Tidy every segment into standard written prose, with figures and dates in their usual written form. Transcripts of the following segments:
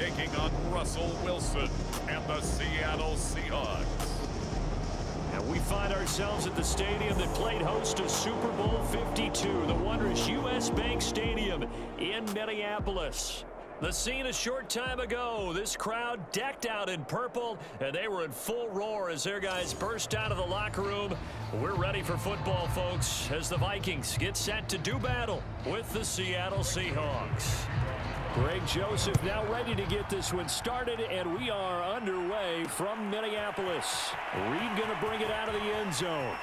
taking on Russell Wilson and the Seattle Seahawks. And we find ourselves at the stadium that played host to Super Bowl 52, the wondrous U.S. Bank Stadium in Minneapolis. The scene a short time ago, this crowd decked out in purple, and they were in full roar as their guys burst out of the locker room. We're ready for football, folks, as the Vikings get set to do battle with the Seattle Seahawks. Greg Joseph now ready to get this one started, and we are underway from Minneapolis. Reed going to bring it out of the end zone.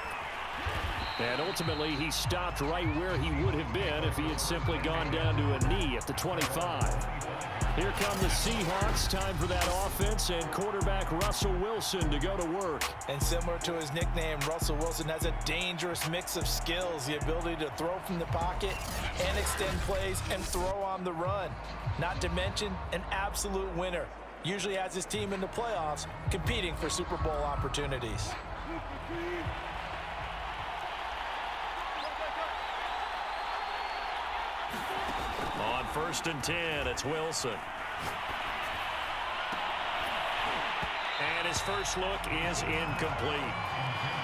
And ultimately, he stopped right where he would have been if he had simply gone down to a knee at the 25. Here come the Seahawks. Time for that offense, and quarterback Russell Wilson to go to work. And similar to his nickname, Russell Wilson has a dangerous mix of skills, the ability to throw from the pocket and extend plays and throw on the run. Not to mention an absolute winner. Usually has his team in the playoffs competing for Super Bowl opportunities. On 1st and 10, it's Wilson. And his first look is incomplete.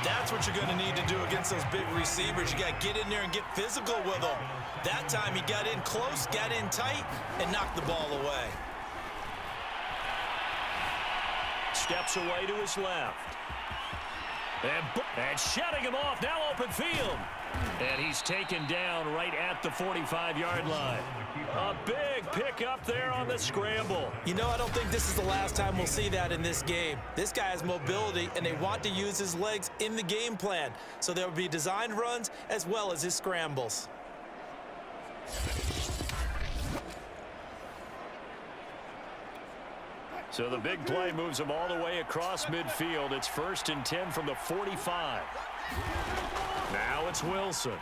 That's what you're going to need to do against those big receivers. You got to get in there and get physical with them. That time he got in close, got in tight, and knocked the ball away. Steps away to his left. And shutting him off, now open field. And he's taken down right at the 45-yard line. A big pickup there on the scramble. You know, I don't think this is the last time we'll see that in this game. This guy has mobility, and they want to use his legs in the game plan. So there will be designed runs as well as his scrambles. So the big play moves him all the way across midfield. It's 1st and 10 from the 45. Now it's Wilson.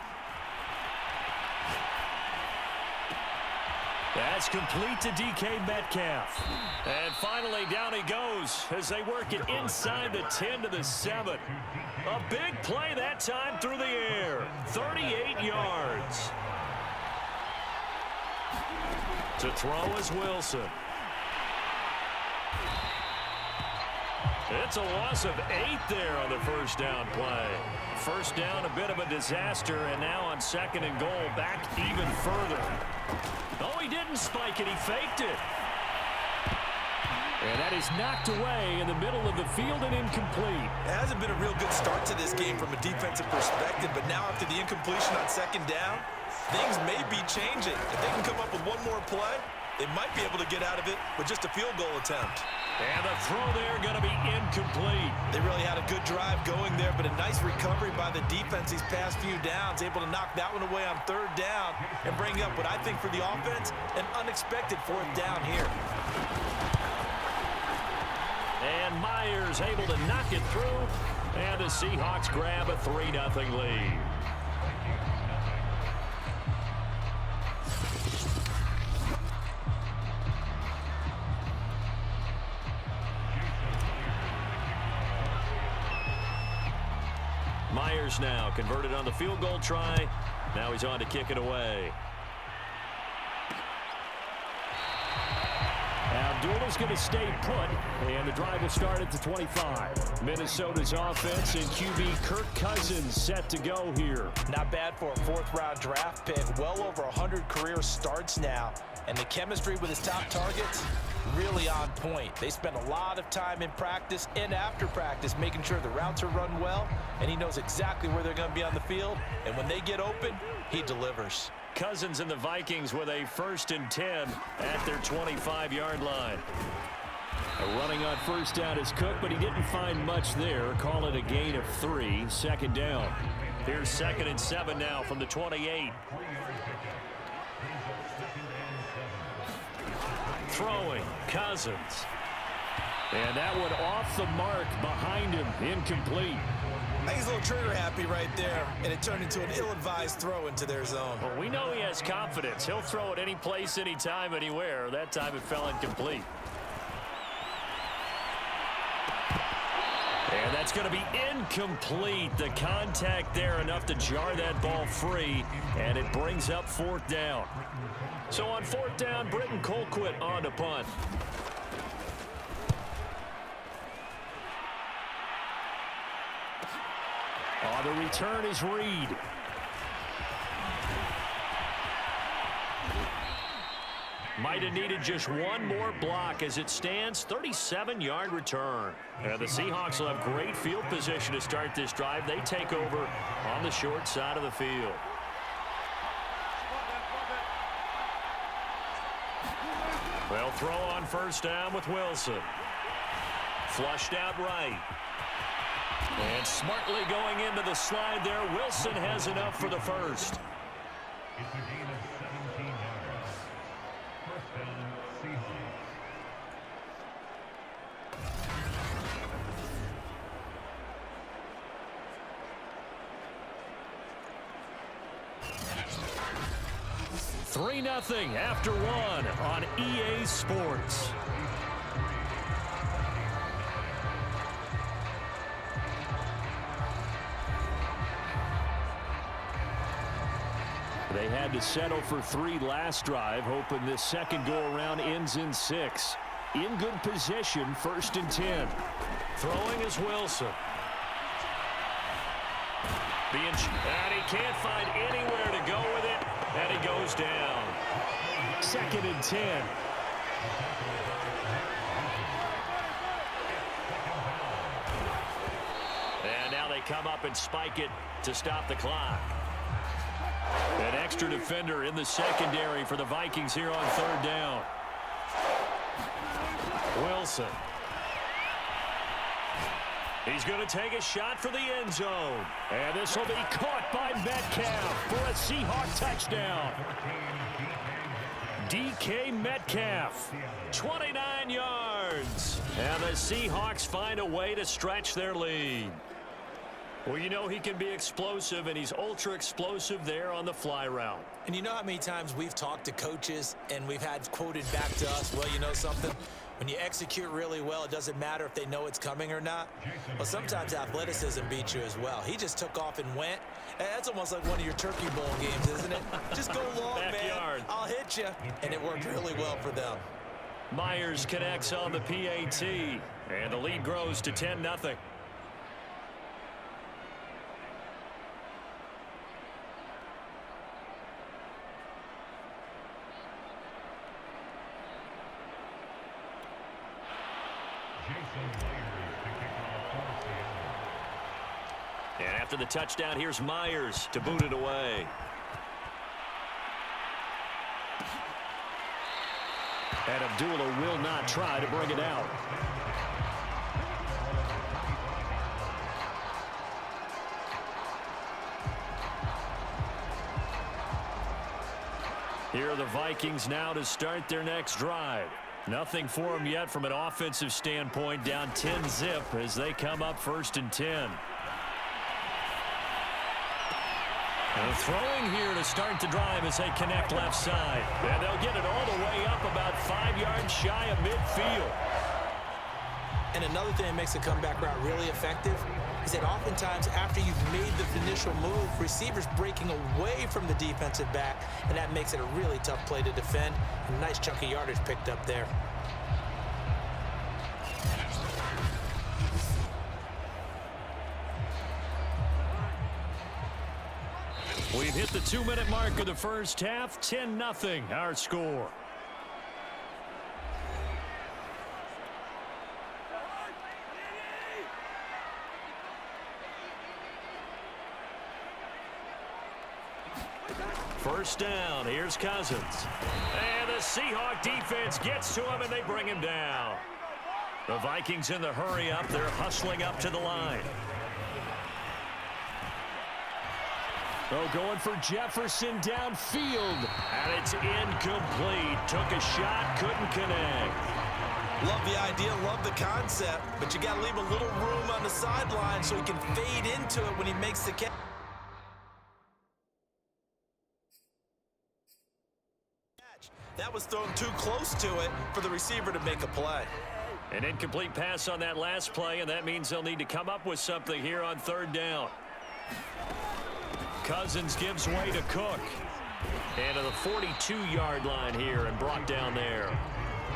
That's complete to DK Metcalf. And finally down he goes as they work it inside the 10 to the 7. A big play that time through the air. 38 yards. To throw is Wilson. It's a loss of 8 there on the first down play. First down, a bit of a disaster, and now on 2nd and goal, back even further. Oh, he didn't spike it. He faked it. And that is knocked away in the middle of the field and incomplete. It hasn't been a real good start to this game from a defensive perspective, but now after the incompletion on 2nd down, things may be changing. If they can come up with one more play, they might be able to get out of it with just a field goal attempt. And the throw there going to be incomplete. They really had a good drive going there, but a nice recovery by the defense these past few downs, able to knock that one away on 3rd down and bring up what I think for the offense, an unexpected 4th down here. And Myers able to knock it through, and the Seahawks grab a 3-0 lead. Myers now converted on the field goal try. Now he's on to kick it away. Abdullah's going to stay put, and the drive will start at the 25. Minnesota's offense and QB Kirk Cousins set to go here. Not bad for a 4th-round draft pick. Well over 100 career starts now. And the chemistry with his top targets, really on point. They spend a lot of time in practice and after practice making sure the routes are run well, and he knows exactly where they're going to be on the field. And when they get open, he delivers. Cousins and the Vikings with a 1st and 10 at their 25-yard line. Running on 1st down is Cook, but he didn't find much there. Call it a gain of 3. 2nd down. Here's 2nd and 7 now from the 28. Throwing, Cousins. And that one off the mark behind him, incomplete. I think he's a little trigger happy right there, and it turned into an ill-advised throw into their zone. Well, we know he has confidence. He'll throw it any place, anytime, anywhere. That time it fell incomplete. And that's going to be incomplete. The contact there enough to jar that ball free, and it brings up 4th down. So on 4th down, Britton Colquitt on to punt. The return is Reed. Might have needed just one more block as it stands. 37-yard return. And the Seahawks will have great field position to start this drive. They take over on the short side of the field. They'll throw on 1st down with Wilson. Flushed out right. And smartly going into the slide there. Wilson has enough for the first. It's a gain of 17 yards. 1st down, Seahawks. Three 3-0 after 1 on EA Sports. They had to settle for 3 last drive, hoping this second go-around ends in 6. In good position, 1st and 10. Throwing is Wilson. And he can't find anywhere to go with it, and he goes down. 2nd and 10. And now they come up and spike it to stop the clock. An extra defender in the secondary for the Vikings here on 3rd down. Wilson. He's going to take a shot for the end zone. And this will be caught by Metcalf for a Seahawk touchdown. DK Metcalf, 29 yards. And the Seahawks find a way to stretch their lead. Well, you know he can be explosive, and he's ultra explosive there on the fly route. And you know how many times we've talked to coaches and we've had quoted back to us, well, you know something? When you execute really well, it doesn't matter if they know it's coming or not. Well, sometimes athleticism beats you as well. He just took off and went. And that's almost like one of your Turkey Bowl games, isn't it? Just go long, Backyard. man. I'll hit you. And it worked really well for them. Myers connects on the PAT, and the lead grows to 10-0. And after the touchdown, here's Myers to boot it away. And Abdullah will not try to bring it out. Here are the Vikings now to start their next drive. Nothing for them yet from an offensive standpoint, down 10-zip as they come up 1st and 10. And throwing here to start the drive as they connect left side. And they'll get it all the way up about 5 yards shy of midfield. And another thing that makes the comeback route really effective is that oftentimes after you've made the initial move, receivers breaking away from the defensive back, and that makes it a really tough play to defend. A nice chunk of yardage picked up there. We've hit the 2-minute mark of the first half. 10-0 our score. First down, here's Cousins. And the Seahawk defense gets to him, and they bring him down. The Vikings in the hurry up. They're hustling up to the line. Oh, going for Jefferson downfield. And it's incomplete. Took a shot, couldn't connect. Love the idea, love the concept, but you got to leave a little room on the sideline so he can fade into it when he makes the catch. That was thrown too close to it for the receiver to make a play. An incomplete pass on that last play, and that means they'll need to come up with something here on third down. Cousins gives way to Cook. And to the 42-yard line here and brought down there.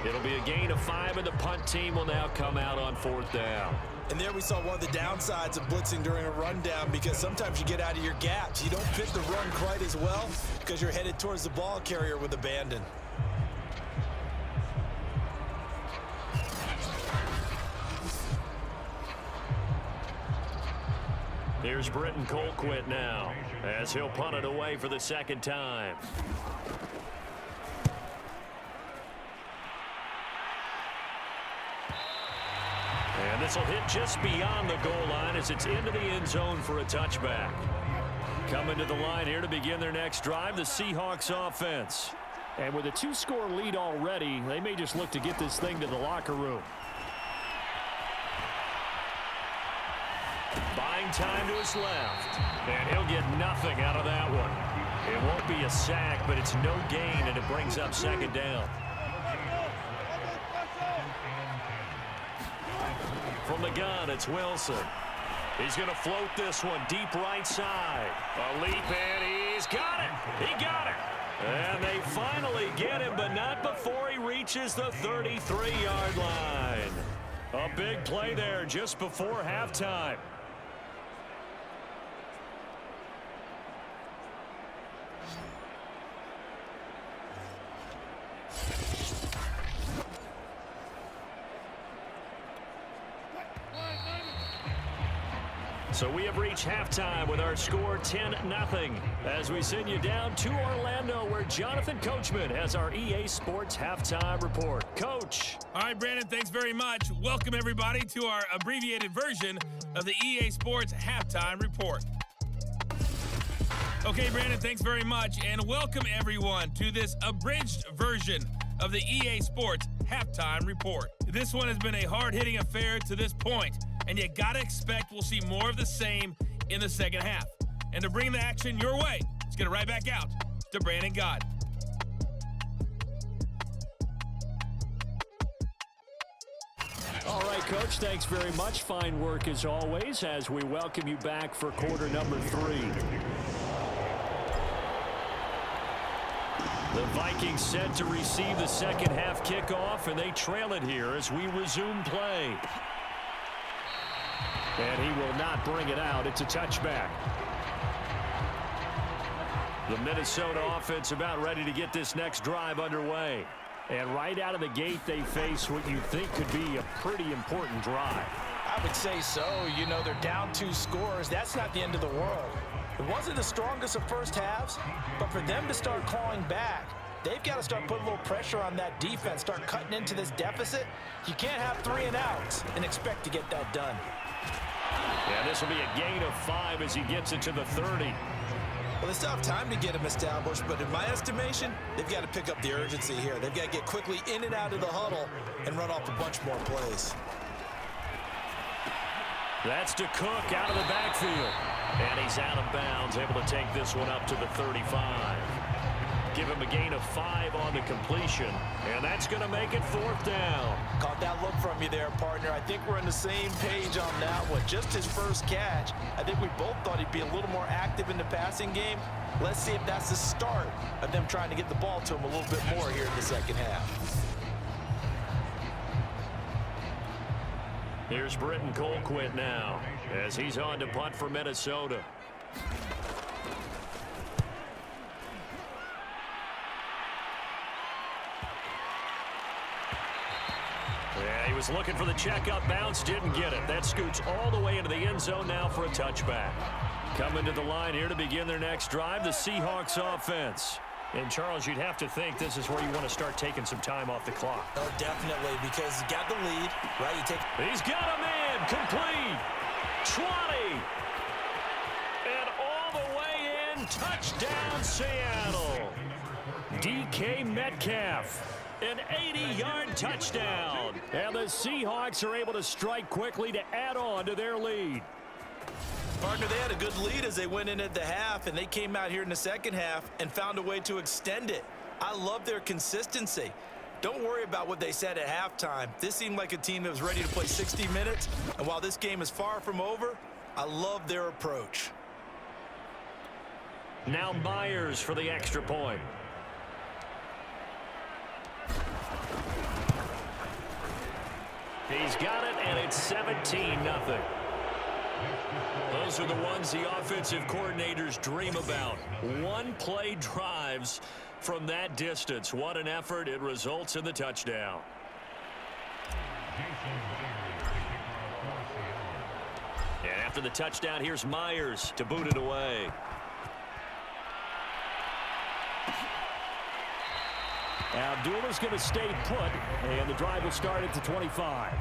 It'll be a gain of 5, and the punt team will now come out on fourth down. And there we saw one of the downsides of blitzing during a rundown, because sometimes you get out of your gaps. You don't fit the run quite as well because you're headed towards the ball carrier with abandon. Here's Britton Colquitt now as he'll punt it away for the second time. And this will hit just beyond the goal line as it's into the end zone for a touchback. Coming to the line here to begin their next drive, the Seahawks offense. And with a 2-score lead already, they may just look to get this thing to the locker room. Buying time to his left. And he'll get nothing out of that one. It won't be a sack, but it's no gain, and it brings up second down. From the gun, it's Wilson. He's going to float this one deep right side. A leap, and he's got it. He got it. And they finally get him, but not before he reaches the 33-yard line. A big play there just before halftime. So we have reached halftime with our score 10-0 as we send you down to Orlando, where Jonathan Coachman has our EA Sports halftime report. Coach. All right, Brandon, thanks very much. Welcome, everybody, to our abbreviated version of the EA Sports halftime report. Okay, Brandon, thanks very much, and welcome, everyone, to this abridged version of the EA Sports halftime report. This one has been a hard-hitting affair to this point, and you gotta expect we'll see more of the same in the second half. And to bring the action your way, let's get it right back out to Brandon Gott. All right, Coach, thanks very much. Fine work as always as we welcome you back for quarter number 3. The Vikings set to receive the second half kickoff, and they trail it here as we resume play. And he will not bring it out. It's a touchback. The Minnesota offense about ready to get this next drive underway. And right out of the gate, they face what you think could be a pretty important drive. I would say so. You know, they're down 2 scores. That's not the end of the world. It wasn't the strongest of first halves, but for them to start clawing back, they've got to start putting a little pressure on that defense, start cutting into this deficit. You can't have 3 and outs and expect to get that done. Yeah, this will be a gain of 5 as he gets it to the 30. Well, they still have time to get him established, but in my estimation, they've got to pick up the urgency here. They've got to get quickly in and out of the huddle and run off a bunch more plays. That's to Cook out of the backfield. And he's out of bounds, able to take this one up to the 35. Give him a gain of 5 on the completion, and that's going to make it 4th down. Caught that look from you there, partner. I think we're on the same page on that one. Just his first catch. I think we both thought he'd be a little more active in the passing game. Let's see if that's the start of them trying to get the ball to him a little bit more here in the second half. Here's Britton Colquitt now as he's on to punt for Minnesota. Yeah, he was looking for the checkup bounce, didn't get it. That scoots all the way into the end zone now for a touchback. Coming to the line here to begin their next drive, the Seahawks offense. And, Charles, you'd have to think this is where you want to start taking some time off the clock. Oh, definitely, because you got the lead, right? He's got him in, complete, 20, and all the way in, touchdown Seattle. DK Metcalf, an 80-yard touchdown. And the Seahawks are able to strike quickly to add on to their lead. Partner, they had a good lead as they went in at the half, and they came out here in the second half and found a way to extend it. I love their consistency. Don't worry about what they said at halftime. This seemed like a team that was ready to play 60 minutes, and while this game is far from over, I love their approach. Now Myers for the extra point. He's got it, and it's 17-0. Those are the ones the offensive coordinators dream about. One-play drives from that distance. What an effort. It results in the touchdown. And after the touchdown, here's Myers to boot it away. Abdullah's going to stay put, and the drive will start at the 25.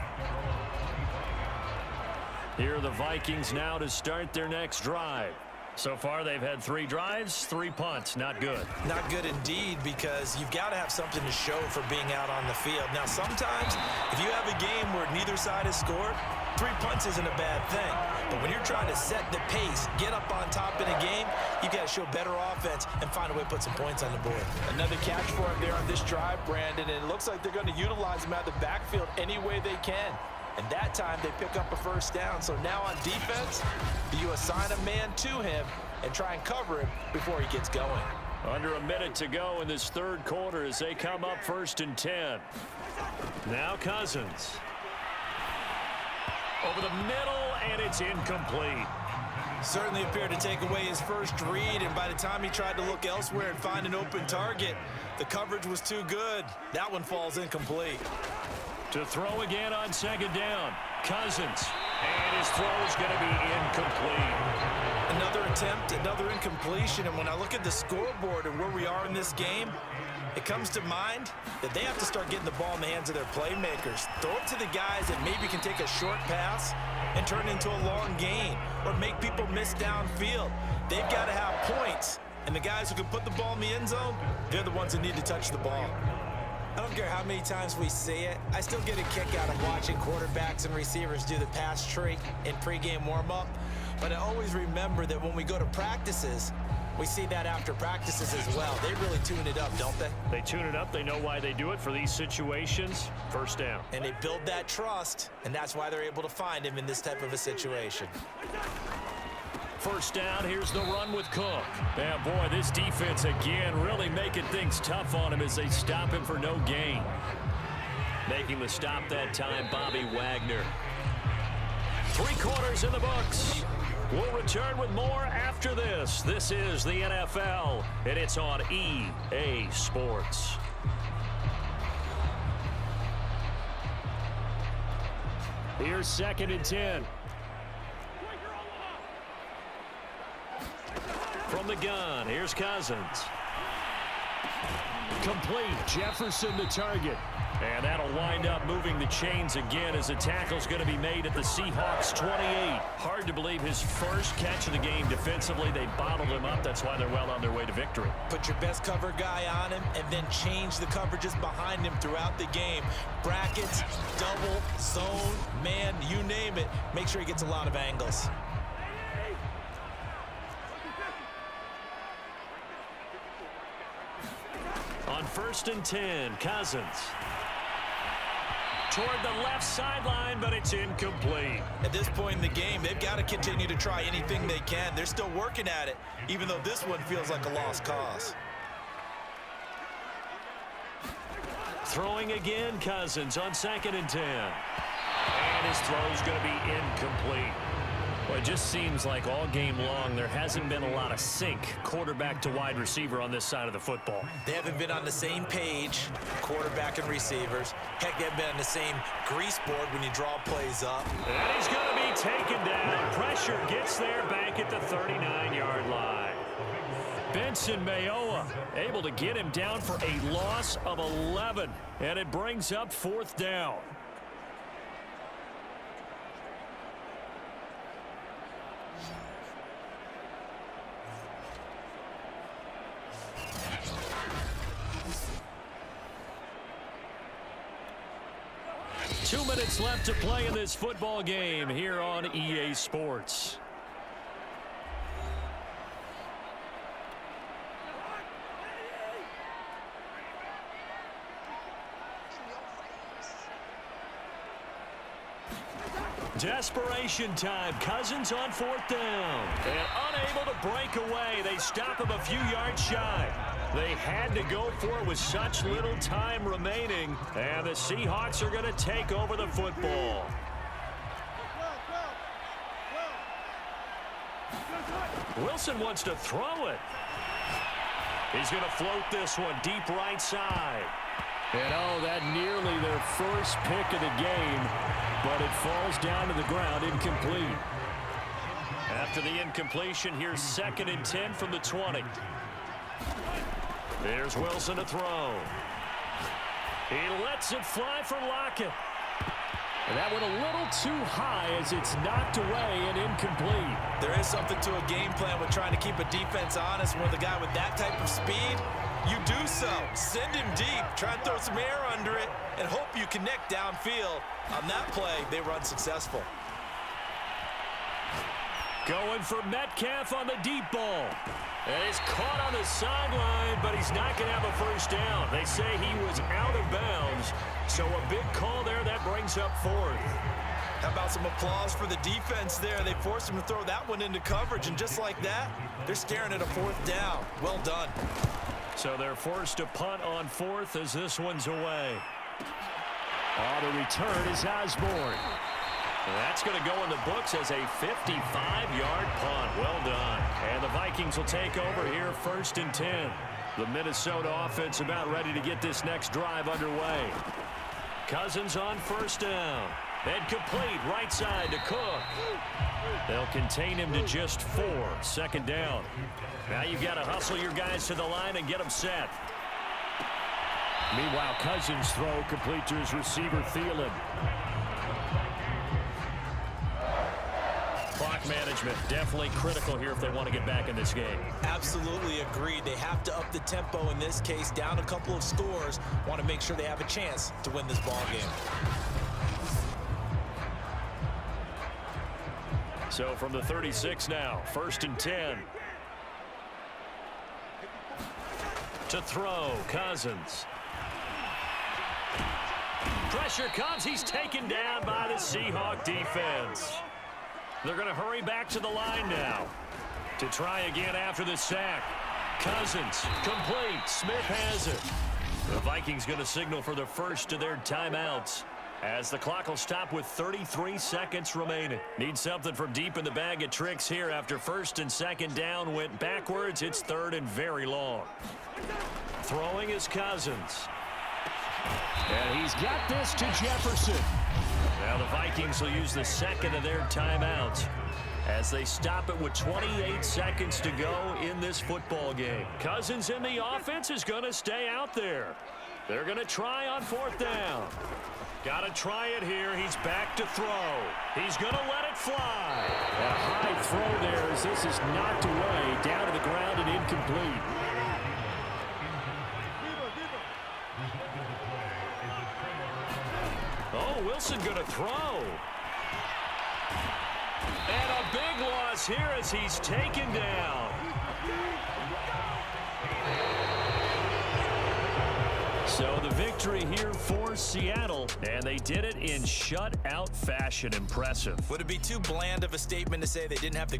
Here are the Vikings now to start their next drive. So far, they've had 3 drives, 3 punts. Not good. Not good indeed, because you've got to have something to show for being out on the field. Now, sometimes, if you have a game where neither side has scored, 3 punts isn't a bad thing. But when you're trying to set the pace, get up on top in a game, you got to show better offense and find a way to put some points on the board. Another catch for him there on this drive, Brandon, and it looks like they're going to utilize him out of the backfield any way they can. And that time, they pick up a first down. So now on defense, you assign a man to him and try and cover him before he gets going. Under a minute to go in this third quarter as they come up 1st and 10. Now Cousins. Over the middle, and it's incomplete. Certainly appeared to take away his first read, and by the time he tried to look elsewhere and find an open target, the coverage was too good. That one falls incomplete. To throw again on 2nd down. Cousins. And his throw is going to be incomplete. Another attempt, another incompletion, and when I look at the scoreboard and where we are in this game, it comes to mind that they have to start getting the ball in the hands of their playmakers. Throw it to the guys that maybe can take a short pass and turn it into a long gain or make people miss downfield. They've got to have points, and the guys who can put the ball in the end zone, they're the ones that need to touch the ball. I don't care how many times we see it. I still get a kick out of watching quarterbacks and receivers do the pass tree in pregame warm-up. But I always remember that when we go to practices, we see that after practices as well. They really tune it up, don't they? They tune it up. They know why they do it for these situations. First down. And they build that trust, and that's why they're able to find him in this type of a situation. First down, here's the run with Cook. Yeah, boy, this defense again really making things tough on him as they stop him for no gain. Making the stop that time, Bobby Wagner. 3 quarters in the books. We'll return with more after this. This is the NFL, and it's on EA Sports. Here's 2nd and 10. From the gun, here's Cousins. Complete. Jefferson the target. And that'll wind up moving the chains again as the tackle's going to be made at the Seahawks 28. Hard to believe his first catch of the game defensively. They bottled him up. That's why they're well on their way to victory. Put your best cover guy on him and then change the coverages behind him throughout the game. Brackets, double, zone, man, you name it. Make sure he gets a lot of angles. On 1st and 10, Cousins. Toward the left sideline, but it's incomplete. At this point in the game, they've got to continue to try anything they can. They're still working at it, even though this one feels like a lost cause. Throwing again, Cousins on 2nd and 10. And his throw's going to be incomplete. Well, it just seems like all game long there hasn't been a lot of sync quarterback to wide receiver on this side of the football. They haven't been on the same page, quarterback and receivers. Heck, they haven't been on the same grease board when you draw plays up. And he's going to be taken down. Pressure gets there back at the 39-yard line. Benson Mayowa able to get him down for a loss of 11. And it brings up 4th down. Two minutes left to play in this football game here on EA Sports. Desperation time. Cousins on 4th down. And unable to break away. They stop him a few yards shy. They had to go for it with such little time remaining. And the Seahawks are going to take over the football. Wilson wants to throw it. He's going to float this one deep right side. And oh, that nearly their first pick of the game, but it falls down to the ground incomplete. After the incompletion, here's 2nd and 10 from the 20. There's Wilson to throw. He lets it fly for Lockett. And that went a little too high as it's knocked away and incomplete. There is something to a game plan with trying to keep a defense honest. When the guy with that type of speed, you do so. Send him deep. Try and throw some air under it and hope you connect downfield. On that play, they were unsuccessful. Going for Metcalf on the deep ball. And he's caught on the sideline, but he's not going to have a first down. They say he was out of bounds, so a big call there. That brings up 4th. How about some applause for the defense there? They forced him to throw that one into coverage, and just like that, they're staring at a 4th down. Well done. So they're forced to punt on 4th as this one's away. The return is Osborne. That's going to go in the books as a 55-yard punt. Well done. And the Vikings will take over here 1st and 10. The Minnesota offense about ready to get this next drive underway. Cousins on 1st down. And complete right side to Cook. They'll contain him to just 4. 2nd down. Now you've got to hustle your guys to the line and get them set. Meanwhile, Cousins' throw complete to his receiver, Thielen. Clock management definitely critical here if they want to get back in this game. Absolutely agreed. They have to up the tempo in this case, down a couple of scores. Want to make sure they have a chance to win this ball game. So from the 36 now, 1st and 10. To throw, Cousins. Pressure comes. He's taken down by the Seahawk defense. They're going to hurry back to the line now to try again after the sack. Cousins, complete. Smith has it. The Vikings going to signal for the first of their timeouts as the clock will stop with 33 seconds remaining. Need something from deep in the bag of tricks here after 1st and 2nd down went backwards. It's 3rd and very long. Throwing is Cousins. And he's got this to Jefferson. Now the Vikings will use the 2nd of their timeouts as they stop it with 28 seconds to go in this football game. Cousins in the offense is going to stay out there. They're going to try on 4th down. Got to try it here. He's back to throw. He's going to let it fly. A high throw there as this is knocked away, down to the ground and incomplete. Oh, Wilson going to throw. And a big loss here as he's taken down. So the victory here for Seattle, and they did it in shutout fashion. Impressive. Would it be too bland of a statement to say they didn't have the